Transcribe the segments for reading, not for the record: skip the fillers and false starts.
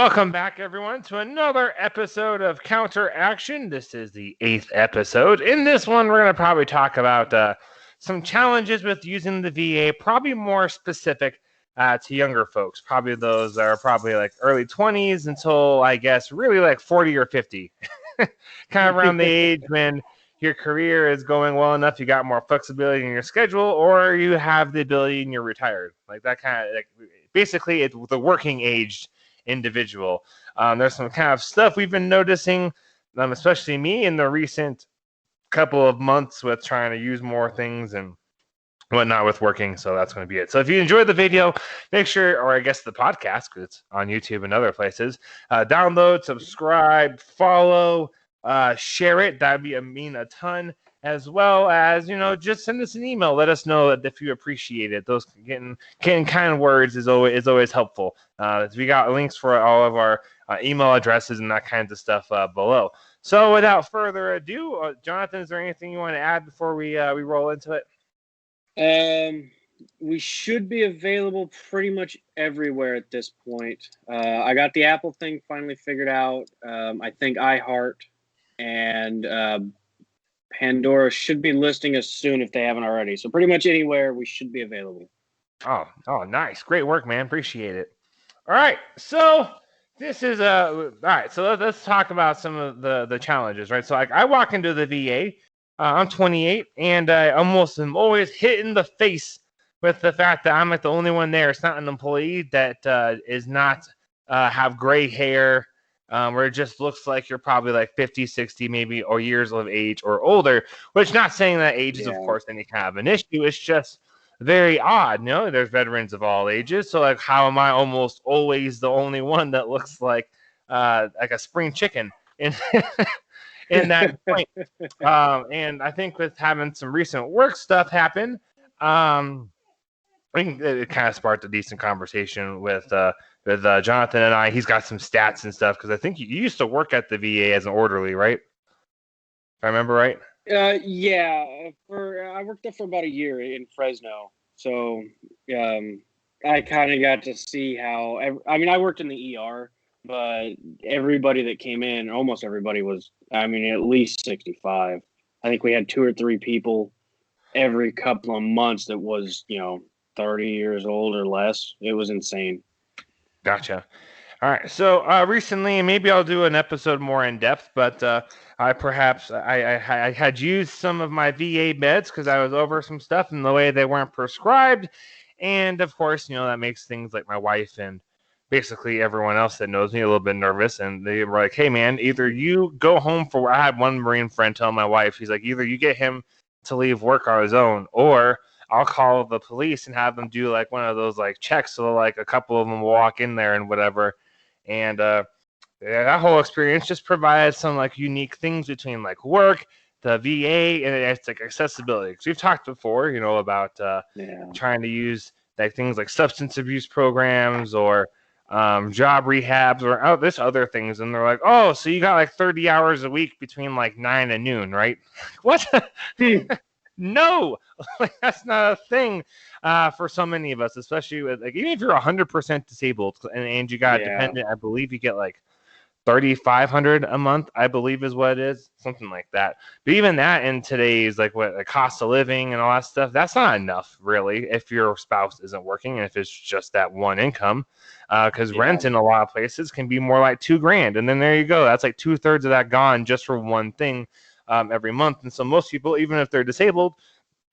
Welcome back, everyone, to another episode of CounterAction. This is the 8th episode. In this one, we're going to probably talk about some challenges with using the VA, probably more specific to younger folks. Probably those that are probably like early 20s until, I guess, really like 40 or 50. Kind of around the age when your career is going well enough, you got more flexibility in your schedule, or you have the ability and you're retired. Like that kind of, like, basically, it's the working age individual. There's some kind of stuff we've been noticing, especially me in the recent couple of months with trying to use more things and whatnot with working. So that's going to be it. So if you enjoyed the video, make sure, or I guess the podcast, because it's on YouTube and other places, download, subscribe, follow, share it. That'd mean a ton. As well as, just send us an email. Let us know if you appreciate it. Those getting kind words is always helpful. We got links for all of our email addresses and that kinds of stuff below. So without further ado, Jonathan, is there anything you want to add before we roll into it? We should be available pretty much everywhere at this point. I got the Apple thing finally figured out. I think iHeart and Pandora should be listing us soon if they haven't already. So pretty much anywhere we should be available. Oh, nice. Great work, man. Appreciate it. All right. So this is all right. So let's talk about some of the challenges, right? So I walk into the VA. I'm 28, and I almost am always hit in the face with the fact that I'm like the only one there. It's not an employee that is not have gray hair, where it just looks like you're probably like 50, 60, maybe, or years of age or older, which not saying that age is, of course, any kind of an issue. It's just very odd. There's veterans of all ages. So, like, how am I almost always the only one that looks like a spring chicken in, in that point? And I think with having some recent work stuff happen, it kind of sparked a decent conversation with Jonathan and I. He's got some stats and stuff because I think you used to work at the VA as an orderly, right? If I remember right. Yeah. I worked there for about a year in Fresno, so I kind of got to see how. I worked in the ER, but everybody that came in, almost everybody was, at least 65. I think we had 2 or 3 people every couple of months that was, 30 years old or less. It was insane. Gotcha. All right. So recently, maybe I'll do an episode more in depth, but I had used some of my VA meds because I was over some stuff in the way they weren't prescribed. And of course, that makes things like my wife and basically everyone else that knows me a little bit nervous. And they were like, hey, man, either you go home I had one Marine friend tell my wife, he's like, either you get him to leave work on his own, or I'll call the police and have them do like one of those like checks. So like a couple of them will walk in there and whatever. And that whole experience just provides some like unique things between like work, the VA, and it's like accessibility. Because we've talked before, about trying to use like things like substance abuse programs or job rehabs or this other things. And they're like, oh, so you got like 30 hours a week between like 9 and noon, right? What? No, like that's not a thing for so many of us, especially with like even if you're 100% disabled and you got dependent, I believe you get like 3,500 a month, I believe is what it is, something like that. But even that in today's like what the cost of living and all that stuff, that's not enough really if your spouse isn't working and if it's just that one income, because rent in a lot of places can be more like $2,000, and then there you go, that's like 2/3 of that gone just for one thing. Every month. And so most people, even if they're disabled,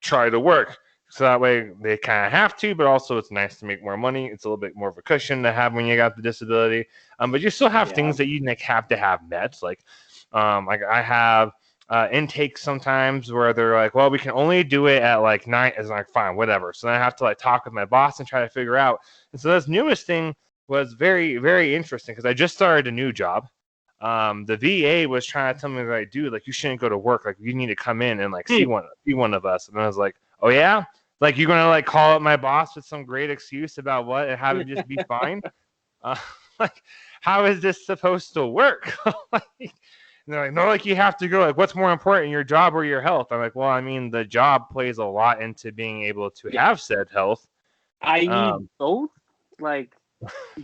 try to work. So that way they kind of have to, but also it's nice to make more money. It's a little bit more of a cushion to have when you got the disability. But you still have things that you like have to have met. Like I have intakes sometimes where they're like, well, we can only do it at like 9. It's like, fine, whatever. So then I have to like talk with my boss and try to figure out. And so this newest thing was very, very interesting because I just started a new job. The VA was trying to tell me like, dude, like you shouldn't go to work. Like you need to come in and like see one of us. And I was like, oh yeah, like you're gonna like call up my boss with some great excuse about what and have it just be fine. Like how is this supposed to work? And they're like, no, like you have to go. Like what's more important, your job or your health? I'm like, well, I mean, the job plays a lot into being able to have said health. I need both. Like,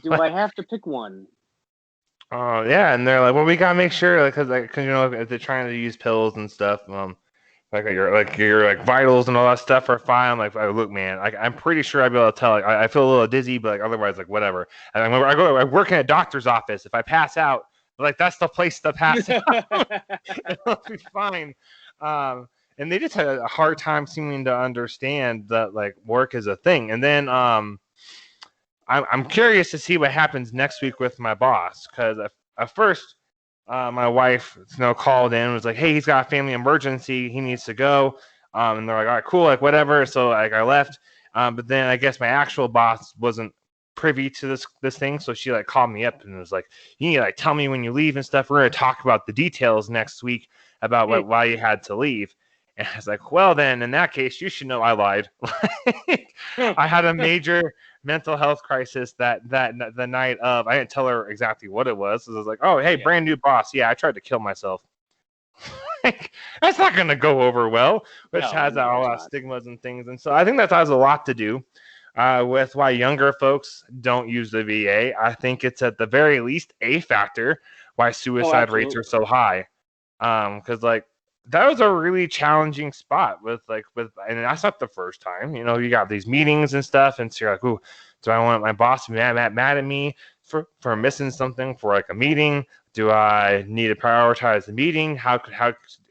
do I have to pick one? Oh yeah, and they're like, well, we gotta make sure, because you know, if they're trying to use pills and stuff, like your vitals and all that stuff are fine. I'm like, look, man, like I'm pretty sure I'd be able to tell. Like, I feel a little dizzy, but like otherwise, like whatever. And I work in a doctor's office. If I pass out, like that's the place to pass out. It'll be fine. Um, and they just had a hard time seeming to understand that like work is a thing. And then I'm curious to see what happens next week with my boss because at first my wife called in and was like, hey, he's got a family emergency, he needs to go. And they're like, all right, cool, like whatever. So like I left. But then I guess my actual boss wasn't privy to this thing, so she like called me up and was like, you need to like tell me when you leave and stuff. We're gonna talk about the details next week about why you had to leave. And I was like, well, then in that case, you should know I lied. I had a major mental health crisis that the night of. I didn't tell her exactly what it was. So I was like, oh, hey, Yeah. brand new boss. Yeah, I tried to kill myself. Like, that's not going to go over well, which has No, all it's our not. stigmas and things. And so I think that has a lot to do with why younger folks don't use the VA. I think it's at the very least a factor why Oh, suicide rates are absolutely. so high. Because like that was a really challenging spot and that's not the first time. You got these meetings and stuff, and so you're like, ooh, do I want my boss to be mad at me for missing something for like a meeting? Do I need to prioritize the meeting? How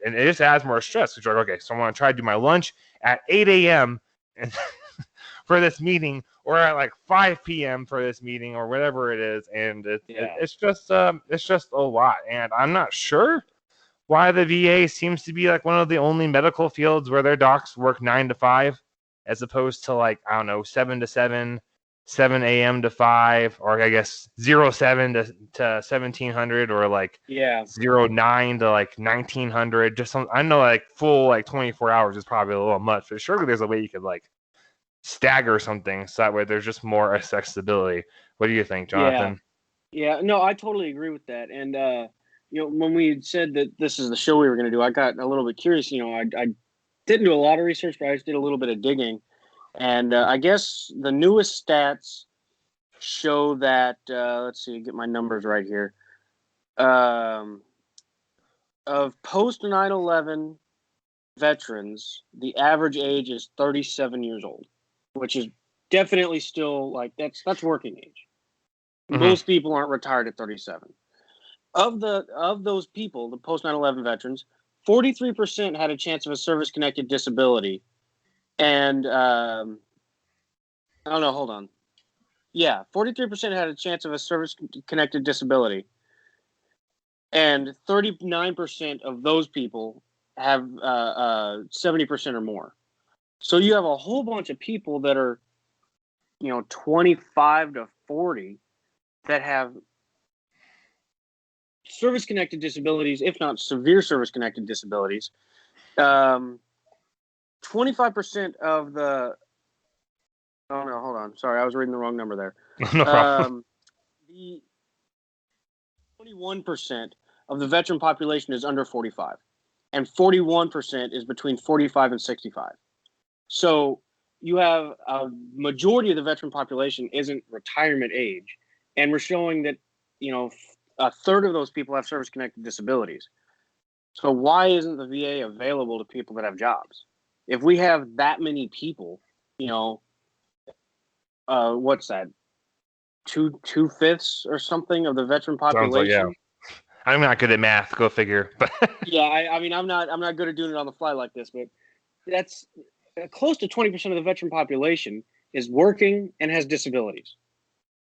and it just adds more stress because you're like, okay, so I want to try to do my lunch at 8 a.m. and for this meeting, or at like 5 p.m. for this meeting, or whatever it is, and Yeah. it's just a lot, and I'm not sure why the VA seems to be like one of the only medical fields where their docs work 9 to 5, as opposed to like I don't know 7 to 7, 7 a.m. to 5, or I guess 07 to 1700, or like Yeah. 09 to like 1900. Just I know like full like 24 hours is probably a little much, but surely there's a way you could like stagger something so that way there's just more accessibility. What do you think, Yeah. Jonathan? Yeah. No, I totally agree with that. And when we had said that this is the show we were going to do, I got a little bit curious. I didn't do a lot of research, but I just did a little bit of digging. And I guess the newest stats show that let's see, get my numbers right here. Um, of post 9/11 veterans, the average age is 37 years old, which is definitely still like that's working age. Mm-hmm. Most people aren't retired at 37. Of those people, the post 9/11 veterans, 43% had a chance of a service connected disability, and oh no, hold on. Yeah, 43% had a chance of a service connected disability, and 39% of those people have 70% or more. So you have a whole bunch of people that are 25 to 40 that have service connected disabilities, if not severe service connected disabilities. 25% of the oh no, hold on, sorry, I was reading the wrong number there. No problem. The 21% of the veteran population is under 45, and 41% is between 45 and 65. So you have a majority of the veteran population isn't retirement age, and we're showing that a third of those people have service connected disabilities. So why isn't the VA available to people that have jobs? If we have that many people, you know, what's that? Two fifths or something of the veteran Sounds like, yeah. population. I'm not good at math. Go figure. But Yeah, I mean, I'm not good at doing it on the fly like this, but that's close to 20% of the veteran population is working and has disabilities.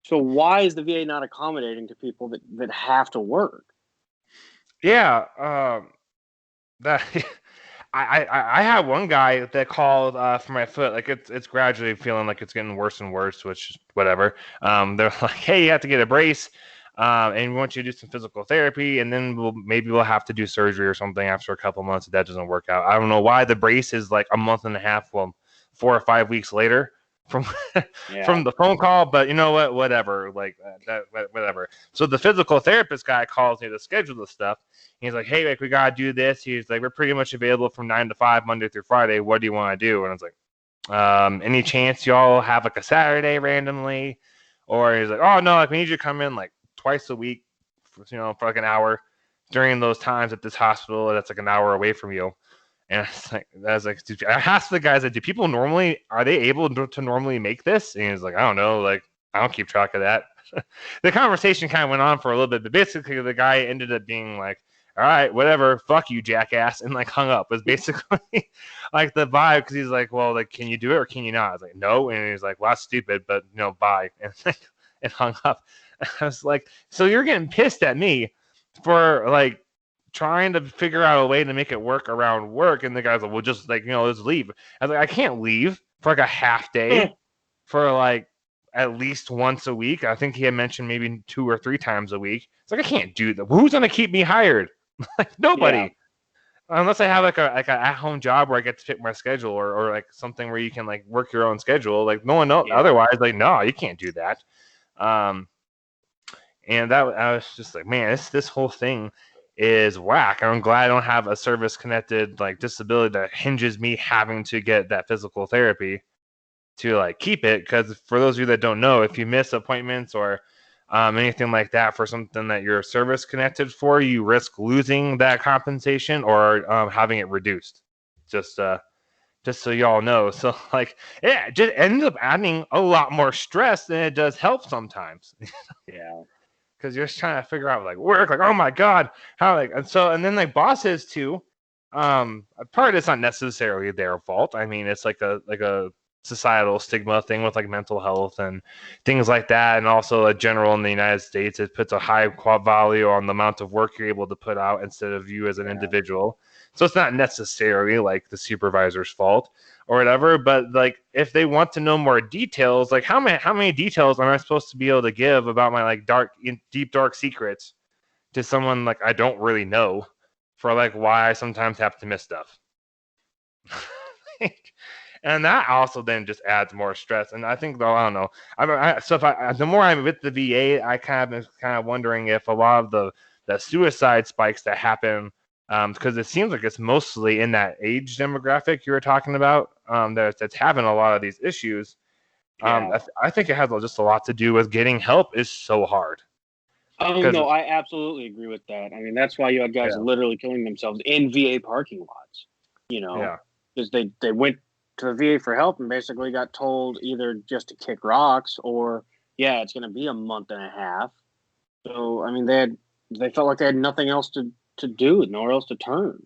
So why is the VA not accommodating to people that have to work? yeah, that I had one guy that called for my foot. Like it's gradually feeling like it's getting worse and worse, which whatever. They're like, hey, you have to get a brace. And we want you to do some physical therapy, and then we'll have to do surgery or something after a couple months if that doesn't work out. I don't know why the brace is like a month and a half, well, 4 or 5 weeks later from Yeah, from the phone call, but you know what? Whatever, like whatever. So the physical therapist guy calls me to schedule the stuff. He's like, hey, like we gotta do this. He's like, we're pretty much available from 9 to 5 Monday through Friday. What do you want to do? And I was like, any chance y'all have like a Saturday randomly? Or he's like, oh no, like we need you to come in like twice a week for like an hour during those times at this hospital that's like an hour away from you. And I was like, dude, I asked the guys, like, do people normally, are they able to normally make this? And he's like, I don't know, like, I don't keep track of that. The conversation kind of went on for a little bit, but basically the guy ended up being like, all right, whatever, fuck you, jackass, and like hung up. Was basically like the vibe, because he's like, well, like, can you do it or can you not? I was like, no, and he's like, well, that's stupid, but bye, and hung up. I was like, so you're getting pissed at me for like trying to figure out a way to make it work around work, and the guy's like, well, just like let's leave. I was like, I can't leave for like a half day for like at least once a week. I think he had mentioned maybe 2 or 3 times a week. It's like, I can't do that. Who's gonna keep me hired? Like, nobody. Yeah. Unless I have like a at-home job where I get to pick my schedule, or like something where you can like work your own schedule. Like, no one knows. Yeah. Otherwise, like, no, you can't do that. And that I was just like, man, this whole thing is whack. I'm glad I don't have a service connected like disability that hinges me having to get that physical therapy to like keep it. Because for those of you that don't know, if you miss appointments or anything like that for something that you're service connected for, you risk losing that compensation or having it reduced. Just so y'all know. So like, yeah, it just ends up adding a lot more stress than it does help sometimes. Yeah. Because you're just trying to figure out like work, like, oh my god, how, like, and then like bosses too. Part of it's not necessarily their fault. I mean, it's like a societal stigma thing with like mental health and things like that, and also a general in the United States, it puts a high value on the amount of work you're able to put out instead of you as an individual. So it's not necessarily like the supervisor's fault or whatever, but like if they want to know more details, like how many details am I supposed to be able to give about my like deep dark secrets to someone like I don't really know, for like why I sometimes have to miss stuff. And that also then just adds more stress. And I think, though, I don't know. The more I'm with the VA, I kind of wondering if a lot of the suicide spikes that happen, because it seems like it's mostly in that age demographic you were talking about, that's having a lot of these issues. Yeah. I think it has just a lot to do with getting help is so hard. Oh Because no, I absolutely agree with that. I mean, that's why you had guys literally killing themselves in VA parking lots. yeah. Because they went to the VA for help and basically got told either just to kick rocks or it's going to be a month and a half. So I mean, they felt like they had nothing else to do, nowhere else to turn.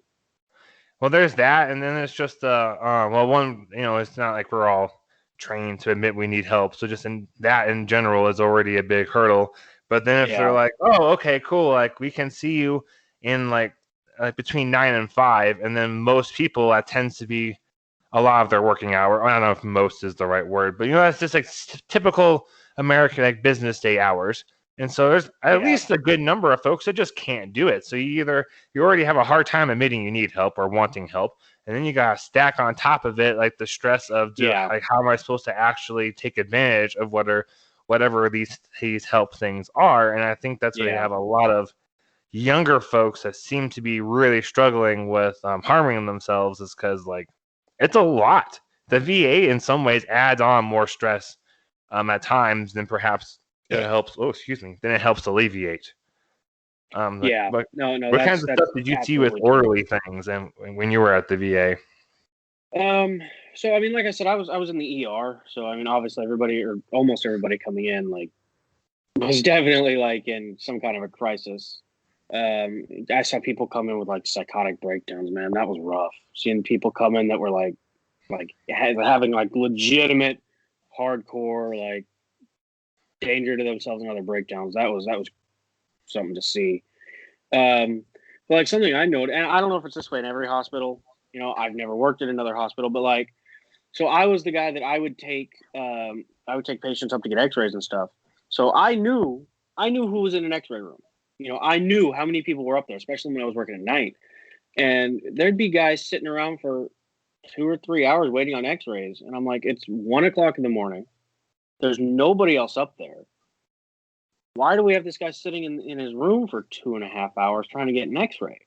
Well, there's that, and then it's just one, it's not like we're all trained to admit we need help, so just in general is already a big hurdle. But then if they're Yeah. like, oh, okay, cool, like we can see you in like between 9 and 5, and then most people that tends to be a lot of their working hour. I don't know if most is the right word, but that's just like typical American like business day hours. And so there's at least a good number of folks that just can't do it. So you already have a hard time admitting you need help or wanting help, and then you got to stack on top of it like the stress of just, like, how am I supposed to actually take advantage of whatever these help things are. And I think that's where you have a lot of younger folks that seem to be really struggling with harming themselves, is because like it's a lot. The VA in some ways adds on more stress at times than perhaps it helps. Oh, excuse me. Then it helps alleviate. What kinds of that's stuff did you see with absolutely orderly things and when you were at the VA? So I mean, like I said, I was in the ER. So I mean, obviously everybody or almost everybody coming in like was definitely like in some kind of a crisis. I saw people come in with like psychotic breakdowns. Man, that was rough. Seeing people come in that were like having like legitimate, hardcore like danger to themselves and other breakdowns. That was something to see. But like something I noted, and I don't know if it's this way in every hospital. I've never worked in another hospital, but like, so I was the guy that I would take patients up to get X-rays and stuff. So I knew who was in an X-ray room. I knew how many people were up there, especially when I was working at night. And there'd be guys sitting around for 2 or 3 hours waiting on X-rays, and I'm like, it's 1:00 in the morning. There's nobody else up there. Why do we have this guy sitting in his room for 2.5 hours trying to get an X-ray?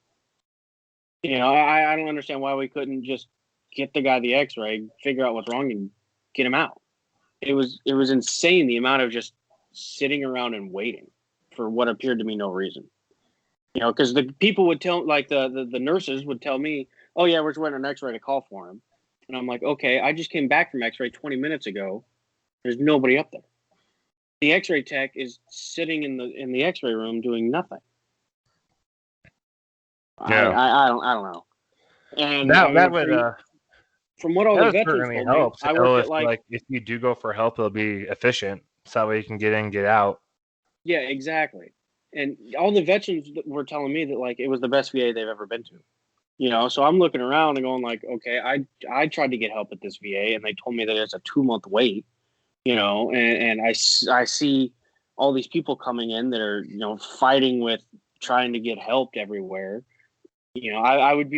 I don't understand why we couldn't just get the guy the X-ray, figure out what's wrong, and get him out. It was insane the amount of just sitting around and waiting for what appeared to me no reason. You know, because the people would tell, like the nurses would tell me, "Oh yeah, we're just waiting on an X-ray to call for him," and I'm like, "Okay, I just came back from X-ray 20 minutes ago. There's nobody up there. The X-ray tech is sitting in the X-ray room doing nothing." Yeah. I don't know. And I That mean, would from what all that the would veterans certainly told me, help. I So work at if you do go for help, it'll be efficient. So that way you can get in, get out. yeah, exactly. And all the veterans were telling me that like it was the best VA they've ever been to. You know, so I'm looking around and going like, okay, I tried to get help at this VA and they told me that it's a 2 month wait. You know, and I see all these people coming in that are, you know, fighting with trying to get helped everywhere. You know, I'd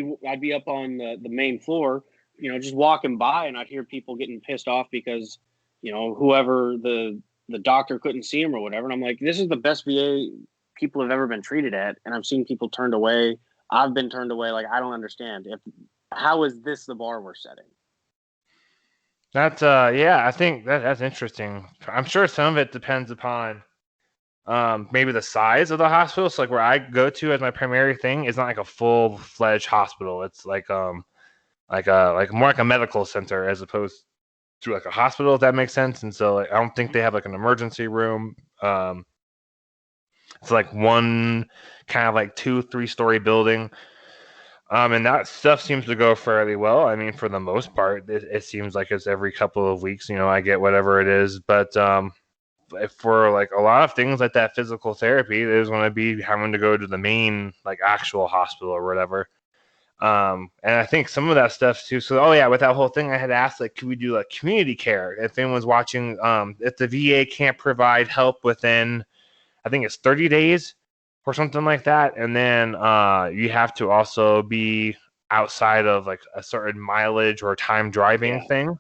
be up on the main floor, you know, just walking by, and I'd hear people getting pissed off because, you know, whoever the doctor couldn't see him or whatever. And I'm like, this is the best VA people have ever been treated at, and I've seen people turned away. I've been turned away. Like, I don't understand. How is this the bar we're setting? That's yeah, I think that's interesting. I'm sure some of it depends upon maybe the size of the hospital. So like where I go to as my primary thing is not like a full-fledged hospital. It's like more like a medical center as opposed to like a hospital, if that makes sense. And so like, I don't think they have like an emergency room. It's like one kind of like 2-3 story building. And that stuff seems to go fairly well. I mean, for the most part, it seems like it's every couple of weeks, I get whatever it is. But for like a lot of things like that physical therapy, there's going to be having to go to the main like actual hospital or whatever. And I think some of that stuff too. So, oh yeah, with that whole thing, I had asked like, could we do like community care? If anyone's watching, if the VA can't provide help within, I think it's 30 days or something like that, and then you have to also be outside of like a certain mileage or time driving Yeah, thing.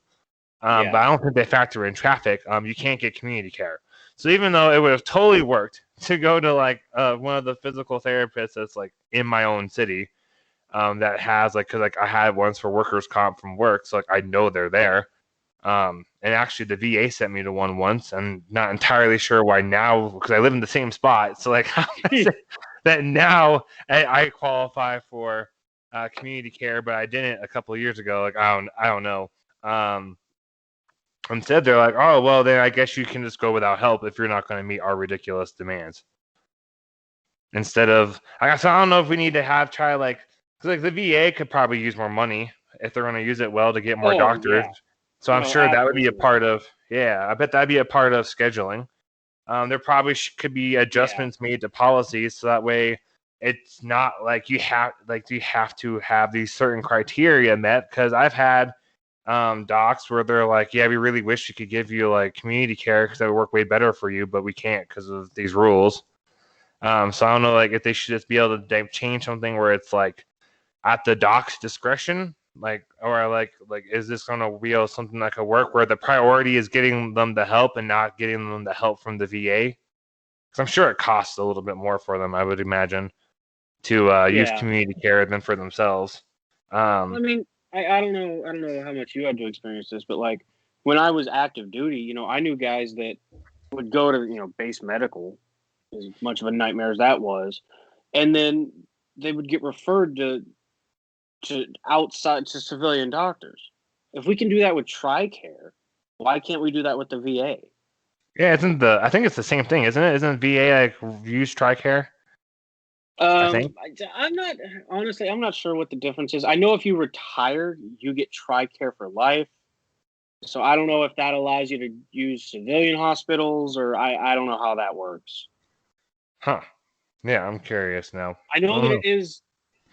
But yeah, I don't think they factor in traffic. You can't get community care. So even though it would have totally worked to go to like one of the physical therapists that's like in my own city, that has like, because like I had ones for workers comp from work, so like I know they're yeah. there. And actually the VA sent me to one once. I'm not entirely sure why now, because I live in the same spot. So like how is it that now I qualify for community care, but I didn't a couple of years ago? Like I don't know. Um, Instead, they're like, oh well, then I guess you can just go without help if you're not going to meet our ridiculous demands. Instead of, I guess I don't know if we need to try like, because like the VA could probably use more money if they're going to use it well to get more Oh doctors. yeah. So I'm No, sure that would be a absolutely. part of, yeah, I bet that'd be a part of scheduling. There probably could be Yeah, adjustments made to policies so that way it's not like you have to have these certain criteria met. Because I've had docs where they're like, yeah, we really wish we could give you like community care because that would work way better for you, but we can't because of these rules. So I don't know, like if they should just be able to change something where it's like at the doc's discretion, like, or like is this going to be something that could work where the priority is getting them the help and not getting them the help from the VA? Because I'm sure it costs a little bit more for them, I would imagine, to use yeah. community care than for themselves. I Um, mean, I don't know how much you had to experience this, but like when I was active duty, you know, I knew guys that would go to, you know, base medical, as much of a nightmare as that was, and then they would get referred to outside to civilian doctors. If we can do that with TRICARE, why can't we do that with the VA? yeah, I think it's the same thing, isn't it? Isn't VA like use TRICARE? I think. I'm not honestly. I'm not sure what the difference is. I know if you retire, you get TRICARE for life. So I don't know if that allows you to use civilian hospitals, or I don't know how that works. Huh. Yeah, I'm curious now. I know that Mm, it is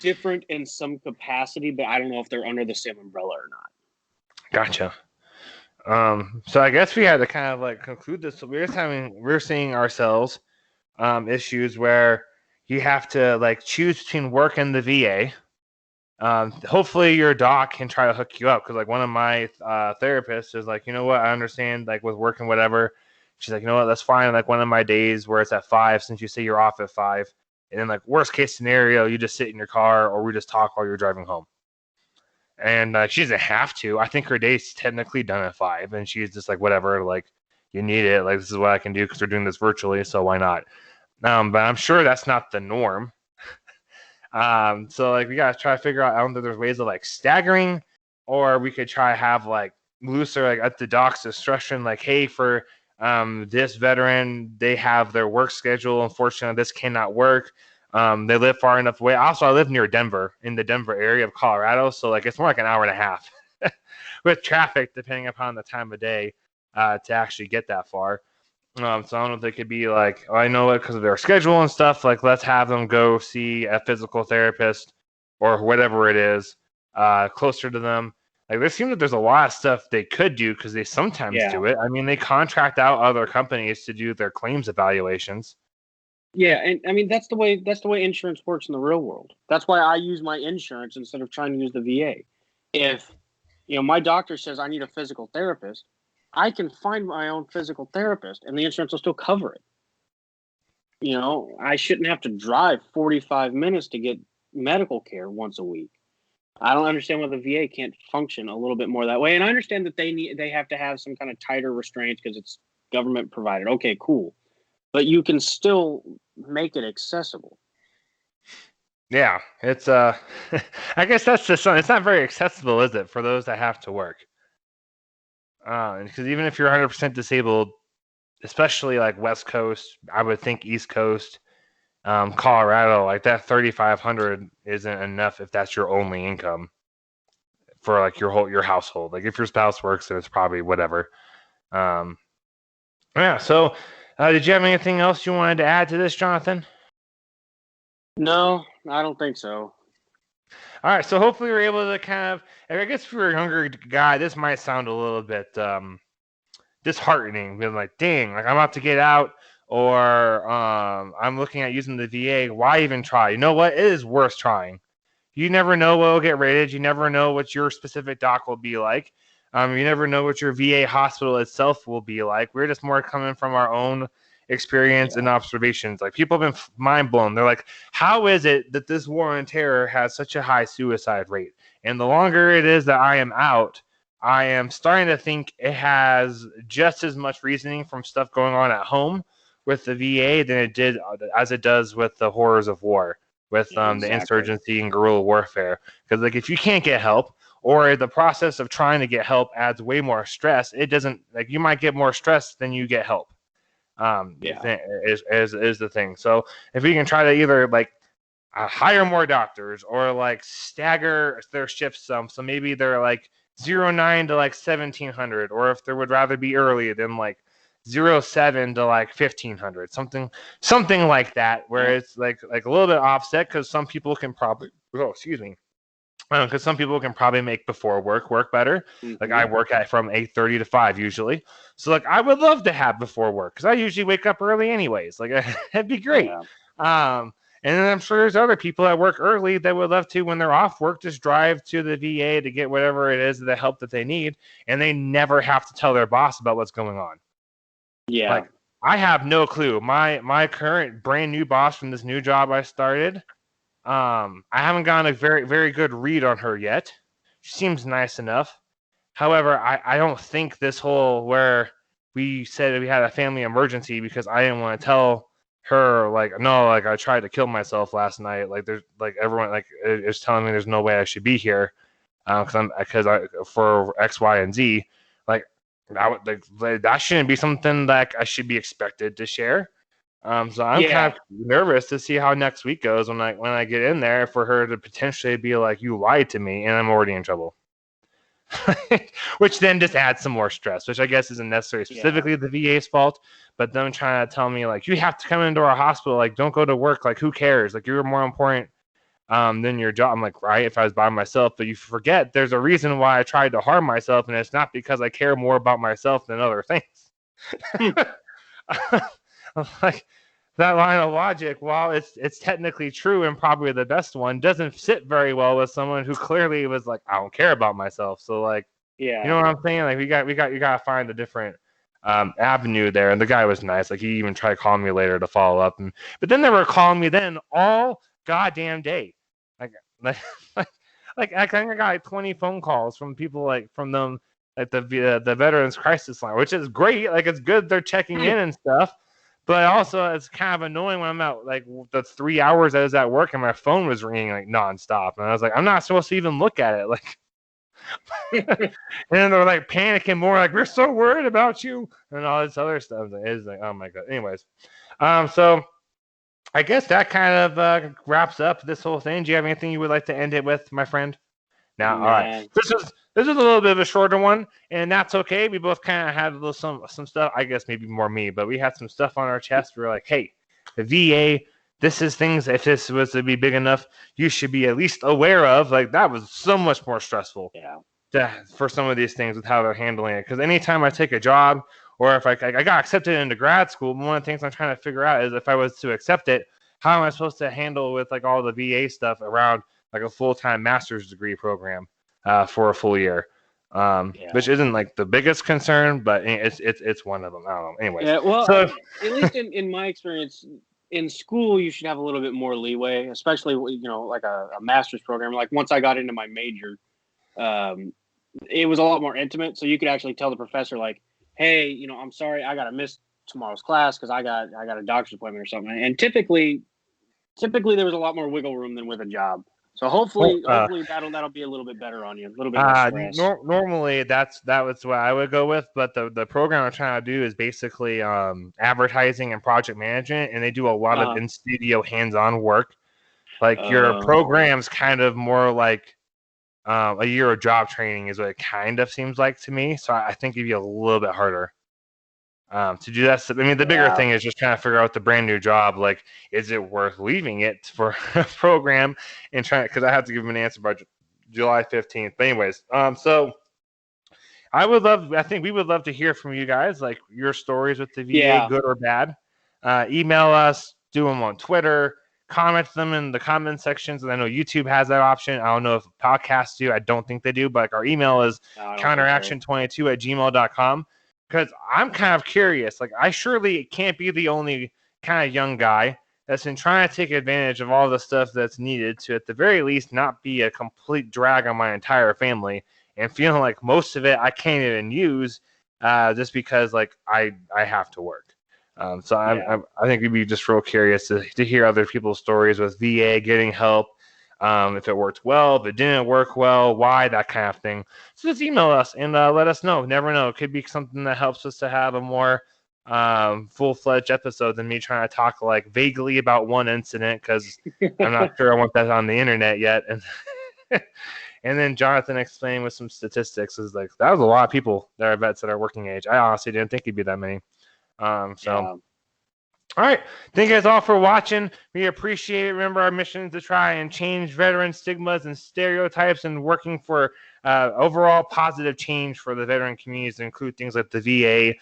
different in some capacity, but I don't know if they're under the same umbrella or not. gotcha. So I guess we had to kind of like conclude this. So we're seeing ourselves issues where you have to like choose between work and the VA. Hopefully your doc can try to hook you up because like one of my therapists is like, you know what, I understand like with work and whatever. She's like, you know what, that's fine. Like one of my days where it's at 5, since you say you're off at 5, and then like worst case scenario, you just sit in your car or we just talk while you're driving home. And she doesn't have to. I think her day's technically done at 5, and she's just like, whatever, like you need it. Like this is what I can do because we're doing this virtually, so why not? But I'm sure that's not the norm. So like we gotta try to figure out. I don't know if there's ways of like staggering, or we could try to have like looser like at the doc's discretion, like hey, for this veteran, they have their work schedule. Unfortunately, this cannot work. They live far enough away. Also, I live near Denver, in the Denver area of Colorado, so like it's more like an hour and a half with traffic, depending upon the time of day, to actually get that far. So I don't know if they could be like, oh, I know it because of their schedule and stuff. Like, let's have them go see a physical therapist or whatever it is, closer to them. Like, there seems that there's a lot of stuff they could do because they sometimes Yeah. do it. I mean, they contract out other companies to do their claims evaluations. Yeah, and I mean that's the way insurance works in the real world. That's why I use my insurance instead of trying to use the VA. If my doctor says I need a physical therapist, I can find my own physical therapist, and the insurance will still cover it. I shouldn't have to drive 45 minutes to get medical care once a week. I don't understand why the VA can't function a little bit more that way. And I understand that they have to have some kind of tighter restraints because it's government provided. Okay, cool. But you can still make it accessible. Yeah, it's I guess that's just something. It's not very accessible, is it, for those that have to work? Because even if you're 100% disabled, especially like West Coast, I would think East Coast, Colorado, like that 3,500 isn't enough if that's your only income for like your household. Like if your spouse works, then it's probably whatever. Um, yeah. So, did you have anything else you wanted to add to this, Jonathan? No, I don't think so. All right. So hopefully we're able to kind of. I guess if you're a younger guy, this might sound a little bit disheartening. Being like, dang, like I'm about to get out, or I'm looking at using the VA. Why even try? You know what? It is worth trying. You never know what will get rated. You never know what your specific doc will be like. You never know what your VA hospital itself will be like. We're just more coming from our own experience and Yeah. observations. Like people have been mind blown. They're like, how is it that this war on terror has such a high suicide rate? And the longer it is that I am out, I am starting to think it has just as much reasoning from stuff going on at home with the VA than it did as it does with the horrors of war, with the Exactly. insurgency and guerrilla warfare. Because like if you can't get help, or the process of trying to get help adds way more stress, it doesn't like you might get more stress than you get help. Yeah. Is the thing. So if we can try to either like hire more doctors or like stagger their shifts some, so maybe they're like 09 to like 1700, or if they would rather be early than like 07 to like 1500, something like that, where Yeah. it's like a little bit offset because some people can probably excuse me, because some people can probably make before work better. Like Hmm. I work at from 8:30 to 5 usually, so like I would love to have before work because I usually wake up early anyways. Like it'd be great. Yeah. And then I'm sure there's other people that work early that would love to, when they're off work, just drive to the VA to get whatever it is, the help that they need, and they never have to tell their boss about what's going on. Yeah. Like I have no clue. My current brand new boss from this new job I started, I haven't gotten a very good read on her yet. She seems nice enough. However, I don't think this whole where we said we had a family emergency because I didn't want to tell her like no, like I tried to kill myself last night. Like there's like everyone like is telling me there's no way I should be here because I for X, Y, and Z. Like that like that shouldn't be something that I should be expected to share. So I'm kind Yeah. of nervous to see how next week goes when I get in there for her to potentially be like, "You lied to me," and I'm already in trouble. Which then just adds some more stress, which I guess isn't necessarily Yeah. specifically the VA's fault, but them trying to tell me like you have to come into our hospital, like don't go to work, like who cares? Like you're more important than your job. I'm like, right, if I was by myself, but you forget there's a reason why I tried to harm myself, and it's not because I care more about myself than other things. Like that line of logic, while it's technically true and probably the best one, doesn't sit very well with someone who clearly was like, I don't care about myself. So like, you Yeah. know what I'm saying? Like you gotta find a different avenue there. And the guy was nice. Like he even tried calling me later to follow up. But then they were calling me then all goddamn day. Like like like, like I think I got like 20 phone calls from people like from them like the Veterans Crisis Line, which is great. Like it's good they're checking in and stuff. But also, it's kind of annoying when I'm out, like the 3 hours I was at work and my phone was ringing like nonstop. And I was like, I'm not supposed to even look at it. Like, and then they're like panicking more, like, we're so worried about you and all this other stuff. It's like, oh my God. Anyways, so I guess that kind of wraps up this whole thing. Do you have anything you would like to end it with, my friend? Now, all right. Nah. This is a little bit of a shorter one, and that's okay. We both kind of had a little some stuff. I guess maybe more me, but we had some stuff on our chest. We were like, hey, the VA. This is things. If this was to be big enough, you should be at least aware of. Like that was so much more stressful. Yeah. For some of these things with how they're handling it. Because anytime I take a job, or if I got accepted into grad school, one of the things I'm trying to figure out is if I was to accept it, how am I supposed to handle with like all the VA stuff around like a full-time master's degree program for a full year, which isn't like the biggest concern, but it's one of them. I don't know. Anyways, Yeah. Well, so at least in my experience, in school you should have a little bit more leeway, especially like a master's program. Like once I got into my major, it was a lot more intimate, so you could actually tell the professor like, hey, I'm sorry, I gotta miss tomorrow's class because I got a doctor's appointment or something. And typically there was a lot more wiggle room than with a job. So hopefully that'll be a little bit better on you, a little bit less stress. Normally that was what I would go with, but the program I'm trying to do is basically advertising and project management, and they do a lot of in studio hands-on work. Like your program's kind of more like a year of job training is what it kind of seems like to me. So I think it'd be a little bit harder to do that. I mean, the bigger thing is just trying to figure out the brand new job. Like, is it worth leaving it for a program and trying? Because I have to give them an answer by July 15th. But anyways, so I think we would love to hear from you guys, like your stories with the VA, good or bad. Email us, do them on Twitter. Comment them in the comment sections. And I know YouTube has that option. I don't know if podcasts do. I don't think they do. But like our email is counteraction22@gmail.com. Because I'm kind of curious. Like, I surely can't be the only kind of young guy that's been trying to take advantage of all the stuff that's needed to, at the very least, not be a complete drag on my entire family and feeling like most of it I can't even use just because, like, I have to work. So I think we'd be just real curious to hear other people's stories with VA getting help, if it worked well, if it didn't work well, why, that kind of thing. So just email us and let us know. Never know. It could be something that helps us to have a more full-fledged episode than me trying to talk like vaguely about one incident because I'm not sure I want that on the internet yet. And and then Jonathan explained with some statistics is like that was a lot of people that are vets that are working age. I honestly didn't think it'd be that many. All right. Thank you guys all for watching. We appreciate it. Remember, our mission is to try and change veteran stigmas and stereotypes and working for overall positive change for the veteran communities to include things like the VA,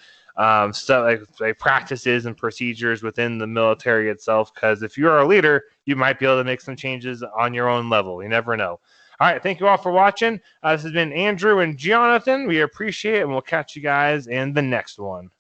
stuff like practices and procedures within the military itself. Because if you're a leader, you might be able to make some changes on your own level. You never know. All right. Thank you all for watching. This has been Andrew and Jonathan. We appreciate it, and we'll catch you guys in the next one.